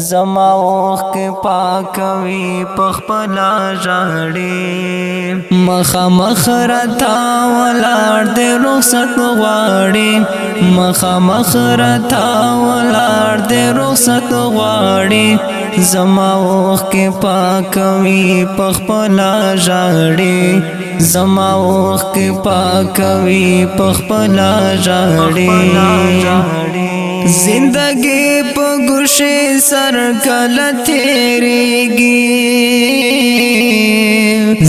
زما اوخ کې پاکوي پخپلا ژاړي مخامخ راته ولاړ دې رخصت غواړي مخامخ راته ولاړ دې رخصت غواړي زما اوخ کې پاکوي پخپلا ژاړي زما اوخ کې پاکوي پخپلا ژاړي زندگی په ګوشې سر کله تیریږي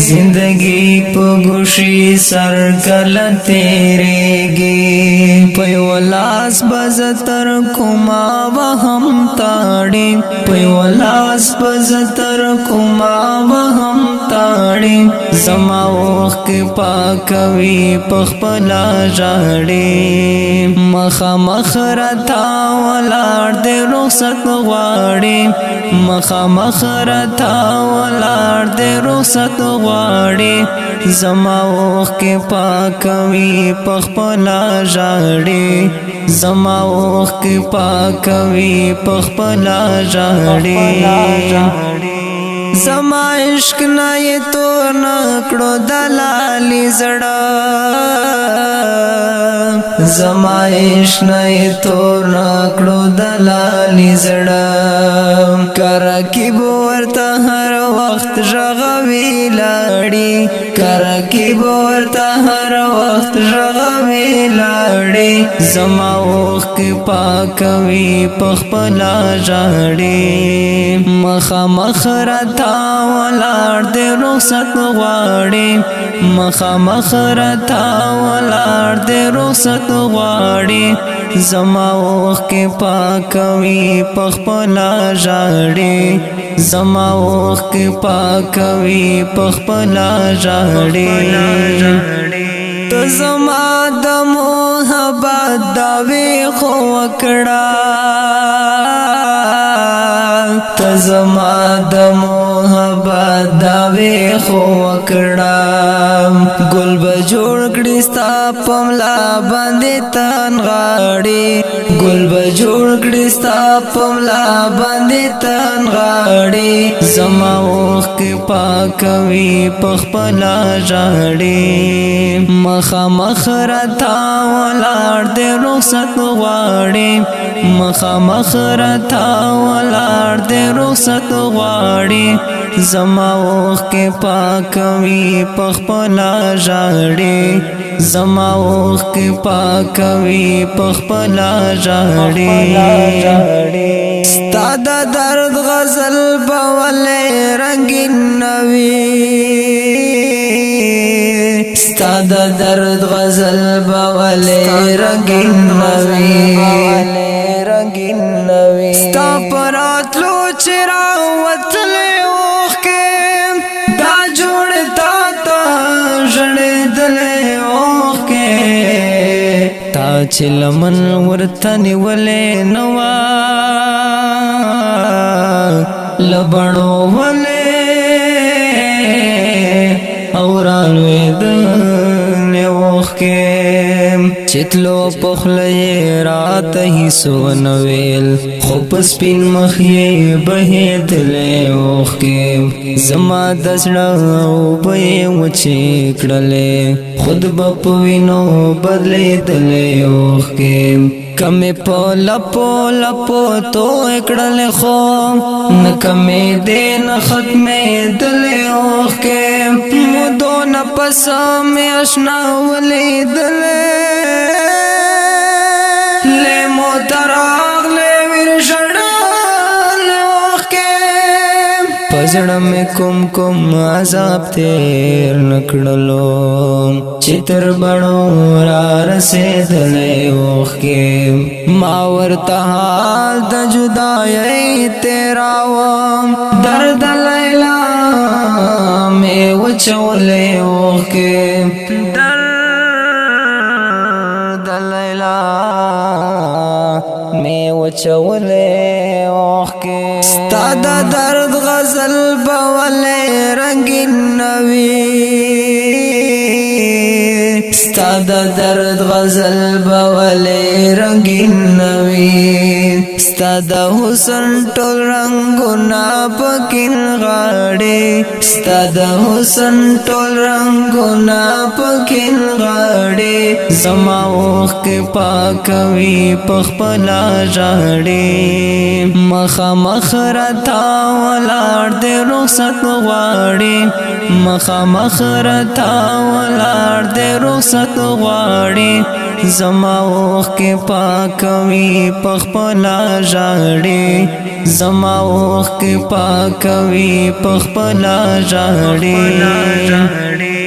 زندگی په ګوشې سر کله تیریږي په یو لاس بز تر کومه وهم تاړي په یو لاس بز تر کومه وهم تاړي زما اوخ کې پاکوي پخپلا ژاړي مخامخ راته ولاړ دې رخصت غواړي مخامخ راته ولاړ دې رخصت غواړي زما اوخ کې پاکوي پخپلا ژاړي زما اوخ کې پاکوي پخپلا ژاړي زما عشق نه یې تور نکړو دلالي زړه زما عشق نه یې تور نکړو دلالي زړه کرکی ورته هر وخت ژغوي لاړي کرکی ورته هر وخت ژغوي لاړي زما اوخ کې پاکوي پخپلا ژاړي مخامخ راته ولاړ دې رخصت غواړي مخامخ راته ولاړ دې رخصت غواړي زما اوخ کې پاکوي پخپلا ژاړي زما اوخ کې پاکوي پخپلا ژاړي ته زما د محبت دعوی خو وکړه ته زما د محبت دعوی خو وکړه ګل به جوړ کړي ستا پملا باندې تن غاړي ګل به جوړ کړي ستا پملا باندې تن غاړي زما اوخ کې پاکوي پخپلا ژاړي مخامخ راته ولاړ دې رخصت غواړي مخامخ راته ولاړ دې رخصت غواړي زما اوخ کې پاکوي پخپلا ژاړي زما اوخ کې پاکوي پخپلا ژاړي ستا د درد غزل بولې رنگین نوي ستا د درد غزل بولې رنگین نوي ستا پراتلو چرا وتلې اوخ کې دا جوړ تا ته ژړېدلې اوخ کې تا چې لمن ورته نیولې نه وه لبڼو ولې او رالوېدلې اوخ کې چتلو پخله رات هی سو نویل خو په سپین مخ یې بهېدلې اوخ کې زما د زړه اوبه یې وچې کړلې خود به په وینو بدلېدلې اوخ کې کمې په لپو لپو توی کړلې خو نه کمې دې نه ختمېدلې اوخ کې مودو نه پس مې اشنا ولیدلې لیمو تراغلې ویر ژړلې اوخ کې په زړه مې کوم عذاب تېر نه کړلو چې تر بڼو را رسېدلې اوخ کې ما ورته حال د جدایۍ تېراوم درد لیلا مې وچولې اوخ کې درد لیلا مې وچولې اوخ کې ستا د درد غزل بولې رنگین نوي ستا د درد غزل بولې رنگین نوي ستا د حسن ټول رنگونه پکې غاړې ستا د حسن ټول رنگونه پکې غاړې زما اوښکې پاکوي پخپله ژاړې مخامخ راته ولاړ دې رخصت غواړي مخامخ راته ولاړ دې رخصت غواړي زما اوښکې پاکوي پخپله ژاړي زما اوښکې پاکوي پخپله ژاړي